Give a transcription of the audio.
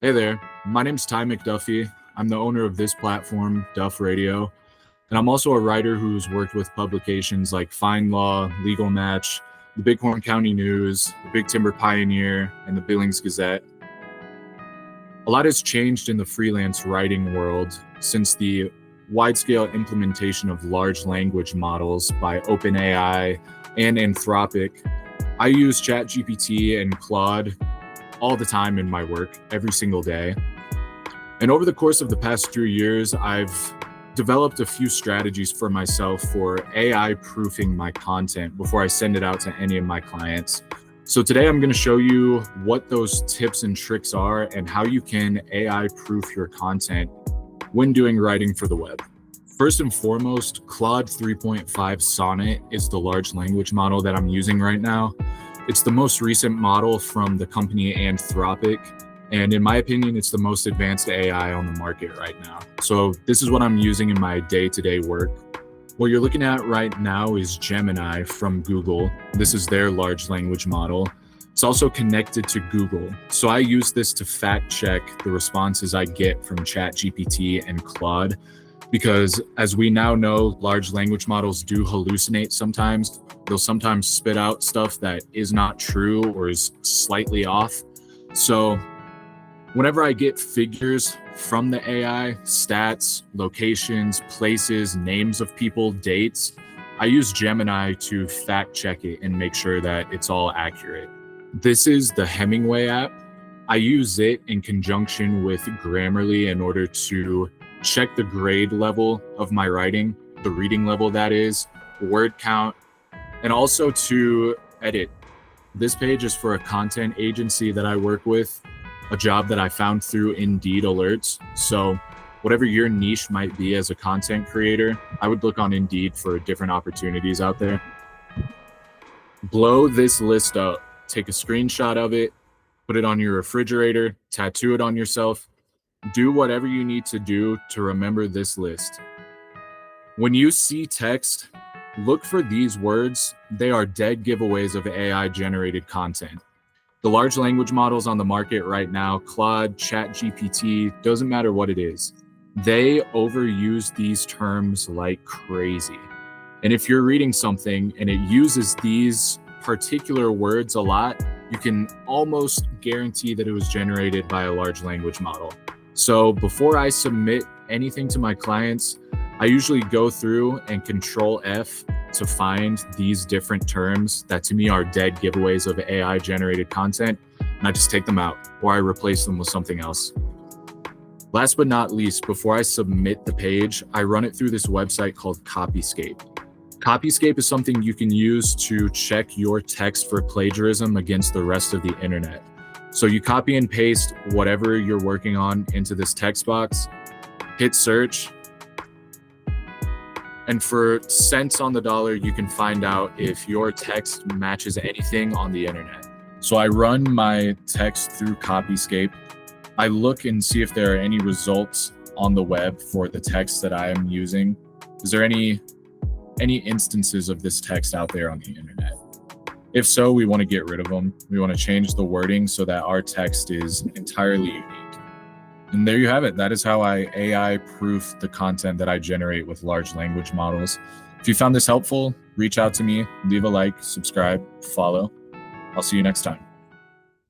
Hey there, my name's McDuffey. I'm the owner of this platform, Duff Radio, and I'm also a writer who's worked with publications like Find Law, Legal Match, the Bighorn County News, the Big Timber Pioneer, and the Billings Gazette. A lot has changed in the freelance writing world since the wide-scale implementation of large language models by OpenAI and Anthropic. I use ChatGPT and Claude all the time in my work, every single day. And over the course of the past few years, I've developed a few strategies for myself for AI proofing my content before I send it out to any of my clients. So today I'm going to show you what those tips and tricks are and how you can AI proof your content when doing writing for the web. First and foremost, Claude 3.5 Sonnet is the large language model that I'm using right now. It's the most recent model from the company Anthropic, and in my opinion, it's the most advanced AI on the market right now. So this is what I'm using in my day-to-day work. What you're looking at right now is Gemini from Google. This is their large language model. It's also connected to Google. So I use this to fact check the responses I get from ChatGPT and Claude, because as we now know, large language models do hallucinate sometimes. They'll sometimes spit out stuff that is not true or is slightly off. So whenever I get figures from the AI, stats, locations, places, names of people, dates, I use Gemini to fact check it and make sure that it's all accurate. This is the Hemingway app. I use it in conjunction with Grammarly in order to check the grade level of my writing, the reading level that is, word count, and also to edit. This page is for a content agency that I work with, a job that I found through Indeed alerts. So whatever your niche might be as a content creator, I would look on Indeed for different opportunities out there. Blow this list up, take a screenshot of it, put it on your refrigerator, tattoo it on yourself. Do whatever you need to do to remember this list. When you see text, look for these words. They are dead giveaways of AI generated content. The large language models on the market right now, Claude, ChatGPT, doesn't matter what it is. They overuse these terms like crazy. And if you're reading something and it uses these particular words a lot, you can almost guarantee that it was generated by a large language model. So before I submit anything to my clients, I usually go through and Control F to find these different terms that to me are dead giveaways of AI generated content, and I just take them out or I replace them with something else. Last but not least, before I submit the page, I run it through this website called Copyscape. Copyscape is something you can use to check your text for plagiarism against the rest of the internet. So you copy and paste whatever you're working on into this text box, hit search, and for cents on the dollar, you can find out if your text matches anything on the internet. So I run my text through Copyscape. I look and see if there are any results on the web for the text that I am using. Is there any instances of this text out there on the internet? If so, we want to get rid of them. We want to change the wording so that our text is entirely unique. And there you have it. That is how I AI proof the content that I generate with large language models. If you found this helpful, reach out to me, leave a like, subscribe, follow. I'll see you next time.